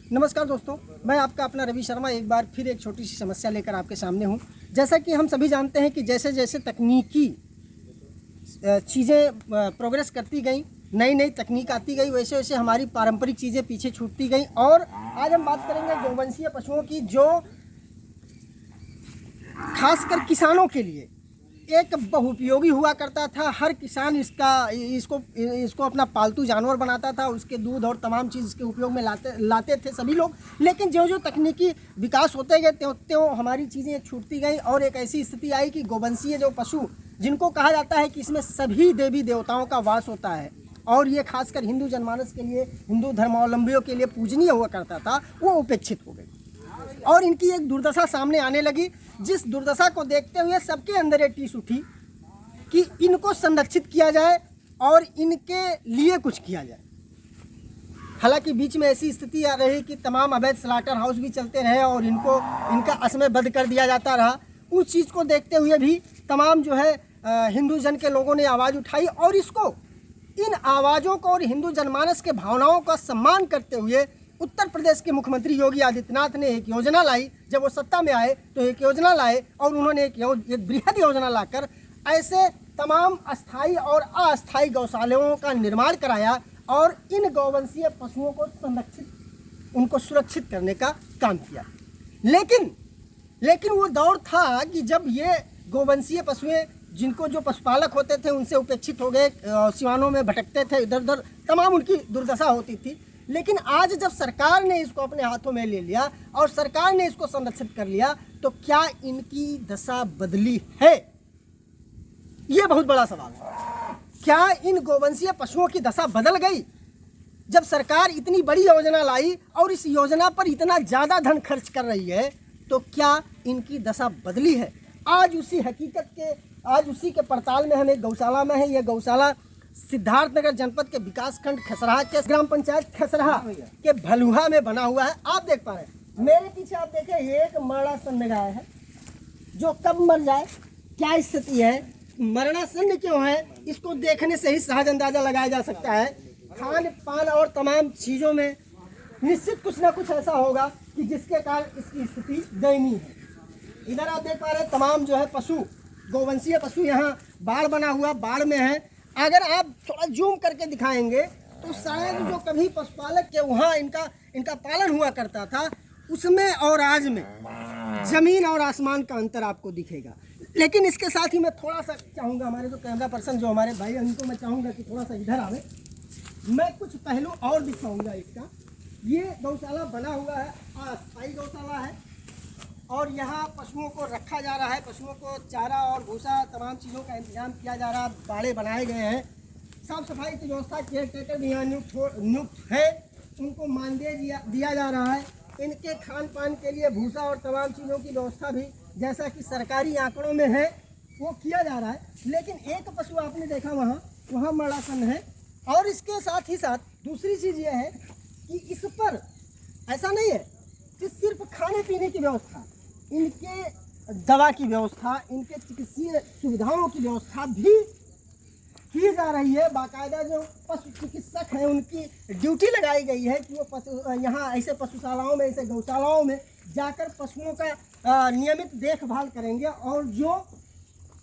नमस्कार दोस्तों, मैं आपका अपना रवि शर्मा एक बार फिर एक छोटी सी समस्या लेकर आपके सामने हूं। जैसा कि हम सभी जानते हैं कि जैसे जैसे तकनीकी चीज़ें प्रोग्रेस करती गई, नई नई तकनीक आती गई, वैसे वैसे हमारी पारंपरिक चीज़ें पीछे छूटती गई। और आज हम बात करेंगे गौवंशीय पशुओं की, जो खासकर किसानों के लिए एक बहुउपयोगी हुआ करता था। हर किसान इसको अपना पालतू जानवर बनाता था, उसके दूध और तमाम चीज़ इसके उपयोग में लाते थे सभी लोग। लेकिन जो जो तकनीकी विकास होते गए त्यों त्यों हमारी चीज़ें छूटती गई और एक ऐसी स्थिति आई कि गौवंशीय जो पशु, जिनको कहा जाता है कि इसमें सभी देवी देवताओं का वास होता है और ये खासकर हिंदू जनमानस के लिए, हिंदू धर्मावलंबियों के लिए पूजनीय हुआ करता था, वो उपेक्षित हो गई और इनकी एक दुर्दशा सामने आने लगी। जिस दुर्दशा को देखते हुए सबके अंदर एक टीस उठी कि इनको संरक्षित किया जाए और इनके लिए कुछ किया जाए। हालांकि बीच में ऐसी स्थिति आ रही कि तमाम अवैध स्लाटर हाउस भी चलते रहे और इनका असमयबद्ध कर दिया जाता रहा। उस चीज़ को देखते हुए भी तमाम जो है हिंदू जन के लोगों ने आवाज़ उठाई और इन आवाज़ों को और हिंदू जनमानस के भावनाओं का सम्मान करते हुए उत्तर प्रदेश के मुख्यमंत्री योगी आदित्यनाथ ने एक योजना लाई। जब वो सत्ता में आए तो एक योजना लाए और उन्होंने एक बृहद योजना लाकर ऐसे तमाम अस्थाई और अस्थाई गौशालाओं का निर्माण कराया और इन गौवंशीय पशुओं को उनको सुरक्षित करने का काम किया। लेकिन वो दौर था कि जब ये गौवंशीय पशुएं, जिनको जो पशुपालक होते थे उनसे उपेक्षित हो गए, सिवानों में भटकते थे, इधर उधर तमाम उनकी दुर्दशा होती थी। लेकिन आज जब सरकार ने इसको अपने हाथों में ले लिया और सरकार ने इसको संरक्षित कर लिया, तो क्या इनकी दशा बदली है? ये बहुत बड़ा सवाल है। क्या इन गौवंशीय पशुओं की दशा बदल गई? जब सरकार इतनी बड़ी योजना लाई और इस योजना पर इतना ज़्यादा धन खर्च कर रही है, तो क्या इनकी दशा बदली है? आज उसी के पड़ताल में हम एक गौशाला में है। यह गौशाला सिद्धार्थनगर जनपद के विकास खंड खसराहा के ग्राम पंचायत खसराहा के भलुहा में बना हुआ है। आप देख पा रहे हैं मेरे पीछे, आप देखें, एक मरणासन्न गाय है जो कब मर जाए, क्या स्थिति है, मरणासन्न क्यों है, इसको देखने से ही सहज अंदाजा लगाया जा सकता है। खान पान और तमाम चीज़ों में निश्चित कुछ ना कुछ ऐसा होगा कि जिसके कारण इसकी स्थिति दयनीय है। इधर आप देख पा रहे हैं तमाम जो है पशु, गौवंशीय पशु, यहाँ बाढ़ बना हुआ, बाढ़ में है। अगर आप थोड़ा जूम करके दिखाएंगे तो शायद जो कभी पशुपालक के वहाँ इनका पालन हुआ करता था, उसमें और आज में ज़मीन और आसमान का अंतर आपको दिखेगा। लेकिन इसके साथ ही मैं थोड़ा सा चाहूँगा, हमारे जो कैमरा पर्सन जो हमारे भाई, उनको मैं चाहूँगा कि थोड़ा सा इधर आवे, मैं कुछ पहलू और दिखाऊँगा इसका। ये गौशाला बना हुआ है, अस्थायी गौशाला है और यहाँ पशुओं को रखा जा रहा है। पशुओं को चारा और भूसा तमाम चीज़ों का इंतजाम किया जा रहा है। बाड़े बनाए गए हैं, साफ सफाई की व्यवस्था, केयर टेकर भी यहाँ नियुक्त है, उनको मानदेय दिया जा रहा है। इनके खान पान के लिए भूसा और तमाम चीज़ों की व्यवस्था भी जैसा कि सरकारी आंकड़ों में है वो किया जा रहा है। लेकिन एक पशु आपने देखा वहाँ मरणासन्न है। और इसके साथ ही साथ दूसरी चीज़ ये है कि इस पर ऐसा नहीं है कि सिर्फ खाने पीने की व्यवस्था, इनके दवा की व्यवस्था, इनके चिकित्सीय सुविधाओं की व्यवस्था भी की जा रही है। बाकायदा जो पशु चिकित्सक हैं उनकी ड्यूटी लगाई गई है कि वो यहाँ ऐसे पशुशालाओं में, ऐसे गौशालाओं में जाकर पशुओं का नियमित देखभाल करेंगे और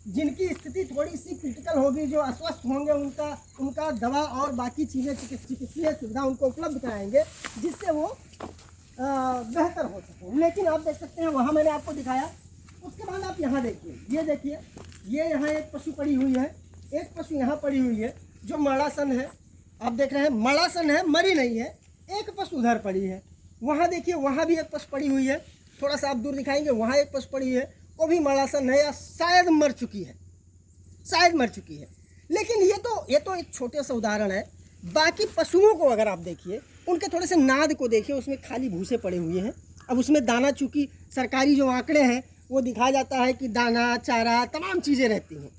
जिनकी स्थिति थोड़ी सी क्रिटिकल होगी, जो अस्वस्थ होंगे, उनका दवा और बाकी चीज़ें, चिकित्सीय सुविधा उनको उपलब्ध कराएंगे, जिससे वो बेहतर हो सके। लेकिन आप देख सकते हैं वहाँ मैंने आपको दिखाया। उसके बाद आप यहाँ देखिए, ये देखिए, ये यहाँ एक पशु पड़ी हुई है, एक पशु यहाँ पड़ी हुई है जो मरणासन्न है। आप देख रहे हैं मरणासन्न है, मरी नहीं है। एक पशु उधर पड़ी है, वहाँ देखिए, वहाँ भी एक पशु पड़ी हुई है। थोड़ा सा आप दूर दिखाएंगे, वहाँ एक पशु पड़ी है, वो भी मरणासन्न है या शायद मर चुकी है। लेकिन ये तो एक छोटे सा उदाहरण है। बाकी पशुओं को अगर आप देखिए, उनके थोड़े से नाद को देखिए, उसमें खाली भूसे पड़े हुए हैं। अब उसमें दाना, चूँकि सरकारी जो आंकड़े हैं वो दिखाया जाता है कि दाना, चारा, तमाम चीज़ें रहती हैं,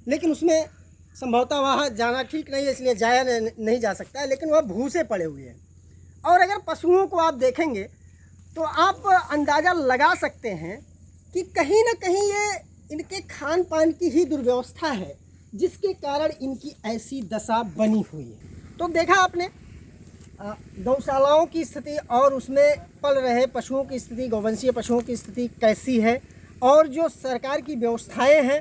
लेकिन उसमें संभवतः वहाँ जाना ठीक नहीं है, इसलिए जाया नहीं जा सकता है। लेकिन वह भूसे पड़े हुए हैं। और अगर पशुओं को आप देखेंगे तो आप अंदाज़ा लगा सकते हैं कि कहीं ना कहीं ये इनके खान पान की ही दुर्व्यवस्था है, जिसके कारण इनकी ऐसी दशा बनी हुई है। तो देखा आपने गौशालाओं की स्थिति और उसमें पल रहे पशुओं की स्थिति, गौवंशीय पशुओं की स्थिति कैसी है, और जो सरकार की व्यवस्थाएं हैं।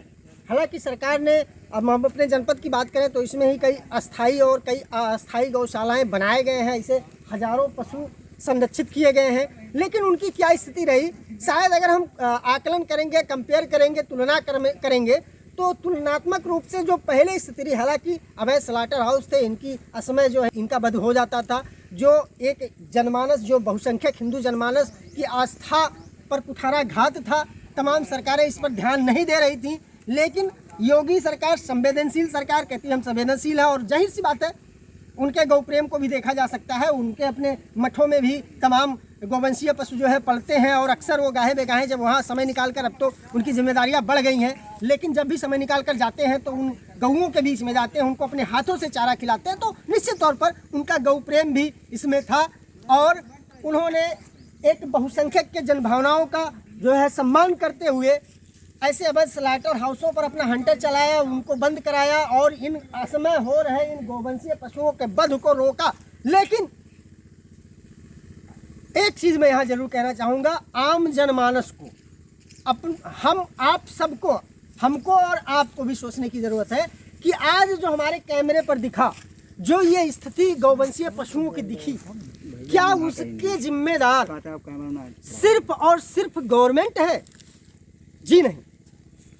हालांकि सरकार ने, अब हम अपने जनपद की बात करें तो इसमें ही कई अस्थाई और कई अस्थाई गौशालाएं बनाए गए हैं, इसे हजारों पशु संरक्षित किए गए हैं, लेकिन उनकी क्या स्थिति रही, शायद अगर हम आकलन करेंगे, कंपेयर करेंगे, तुलना करेंगे तो तुलनात्मक रूप से जो पहले स्थिति रही, हालांकि अवैध स्लाटर हाउस थे, इनकी असमय जो है इनका वध हो जाता था, जो एक जनमानस, जो बहुसंख्यक हिंदू जनमानस की आस्था पर कुठाराघात था। तमाम सरकारें इस पर ध्यान नहीं दे रही थी, लेकिन योगी सरकार संवेदनशील सरकार कहती है, हम संवेदनशील है, और जाहिर सी बात है उनके गौ प्रेम को भी देखा जा सकता है। उनके अपने मठों में भी तमाम गौवंशीय पशु जो है पलते हैं, और अक्सर वो गाहे बेगाहे जब वहाँ समय निकाल कर, अब तो उनकी जिम्मेदारियाँ बढ़ गई हैं, लेकिन जब भी समय निकाल कर जाते हैं तो उन गऊओं के बीच में जाते हैं, उनको अपने हाथों से चारा खिलाते हैं, तो निश्चित तौर पर उनका गौ प्रेम भी इसमें था। और उन्होंने एक बहुसंख्यक के जनभावनाओं का जो है सम्मान करते हुए ऐसे अवैध स्लाटर हाउसों पर अपना हंटर चलाया, उनको बंद कराया और इन असमय हो रहे इन गौवंशीय पशुओं के वध को रोका। लेकिन एक चीज़ मैं यहाँ जरूर कहना चाहूँगा, आम जनमानस को, हम आप सबको, हमको और आपको भी सोचने की ज़रूरत है कि आज जो हमारे कैमरे पर दिखा, जो ये स्थिति गौवंशीय पशुओं की दिखी, क्या उसके जिम्मेदार सिर्फ और सिर्फ गवर्नमेंट है? जी नहीं।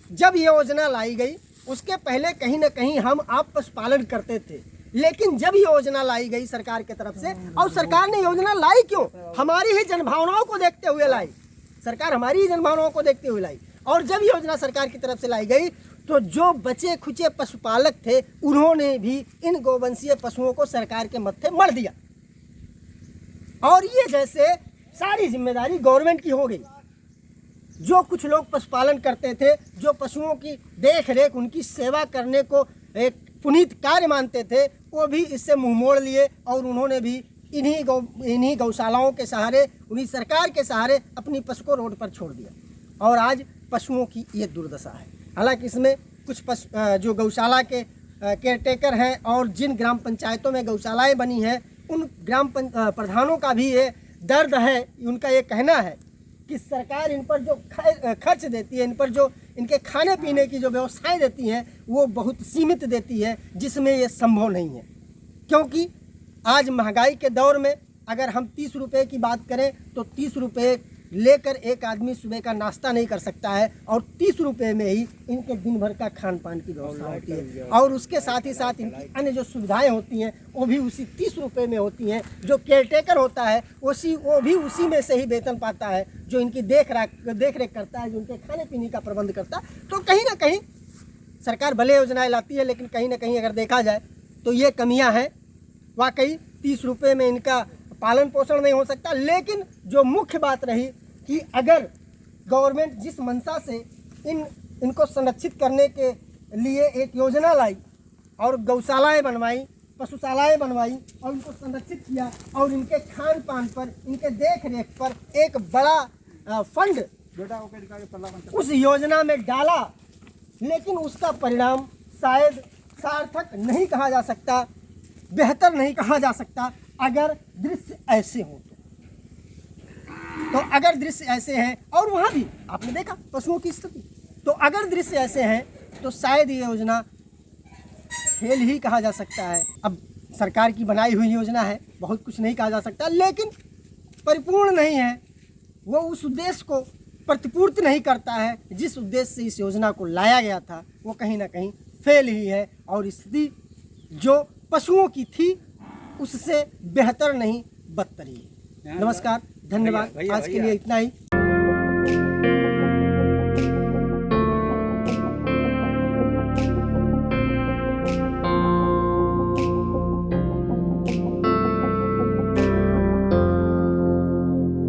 जब ये योजना लाई गई उसके पहले कहीं ना कहीं हम आप पशुपालन करते थे, लेकिन जब योजना लाई गई सरकार की तरफ से, और सरकार ने योजना लाई क्यों? हमारी ही जनभावनाओं को देखते हुए लाई, सरकार हमारी ही जनभावनाओं को देखते हुए लाई। और जब योजना सरकार की तरफ से लाई गई तो जो बचे खुचे पशुपालक थे उन्होंने भी इन गौवंशीय पशुओं को सरकार के मत्थे मर दिया, और ये जैसे सारी जिम्मेदारी गवर्नमेंट की हो गई। जो कुछ लोग पशुपालन करते थे, जो पशुओं की देख रेख, उनकी सेवा करने को एक पुनीत कार्य मानते थे, वो भी इससे मुंह मोड़ लिए, और उन्होंने भी इन्हीं गौशालाओं के सहारे, उन्हीं सरकार के सहारे अपनी पशु को रोड पर छोड़ दिया, और आज पशुओं की ये दुर्दशा है। हालांकि इसमें कुछ जो गौशाला के केयरटेकर हैं और जिन ग्राम पंचायतों में गौशालाएँ बनी हैं, उन ग्राम प्रधानों का भी ये दर्द है, उनका ये कहना है कि सरकार इन पर जो खर्च देती है, इन पर जो इनके खाने पीने की जो व्यवस्थाएं देती हैं, वो बहुत सीमित देती है, जिसमें ये संभव नहीं है। क्योंकि आज महंगाई के दौर में अगर हम 30 रुपये की बात करें तो 30 रुपये लेकर एक आदमी सुबह का नाश्ता नहीं कर सकता है, और 30 रुपये में ही इनके दिन भर का खान पान की व्यवस्था होती है, और उसके साथ ही साथ इनकी अन्य जो सुविधाएं होती हैं वो भी उसी 30 रुपये में होती हैं। जो केयरटेकर होता है वो भी उसी में से ही वेतन पाता है, जो इनकी देख रेख करता है, जो उनके खाने पीने का प्रबंध करता है। तो कहीं ना कहीं सरकार भले योजनाएँ लाती है, लेकिन कहीं ना कहीं अगर देखा जाए तो ये कमियाँ हैं। वाकई 30 रुपये में इनका पालन पोषण नहीं हो सकता। लेकिन जो मुख्य बात रही कि अगर गवर्नमेंट जिस मंशा से इनको संरक्षित करने के लिए एक योजना लाई और गौशालाएं बनवाई, पशुशालाएं बनवाई और उनको संरक्षित किया, और इनके खान पान पर, इनके देख रेख पर एक बड़ा फंड उस योजना में डाला, लेकिन उसका परिणाम शायद सार्थक नहीं कहा जा सकता, बेहतर नहीं कहा जा सकता। अगर दृश्य ऐसे हो तो अगर दृश्य ऐसे हैं, और वहाँ भी आपने देखा पशुओं की स्थिति, तो अगर दृश्य ऐसे हैं तो शायद ये योजना फेल ही कहा जा सकता है। अब सरकार की बनाई हुई योजना है, बहुत कुछ नहीं कहा जा सकता, लेकिन परिपूर्ण नहीं है। वो उस उद्देश्य को प्रतिपूर्ति नहीं करता है जिस उद्देश्य से इस योजना को लाया गया था, वो कहीं ना कहीं फेल ही है, और स्थिति जो पशुओं की थी उससे बेहतर नहीं, बदतर ही है। नमस्कार, धन्यवाद। आज के लिए इतना ही।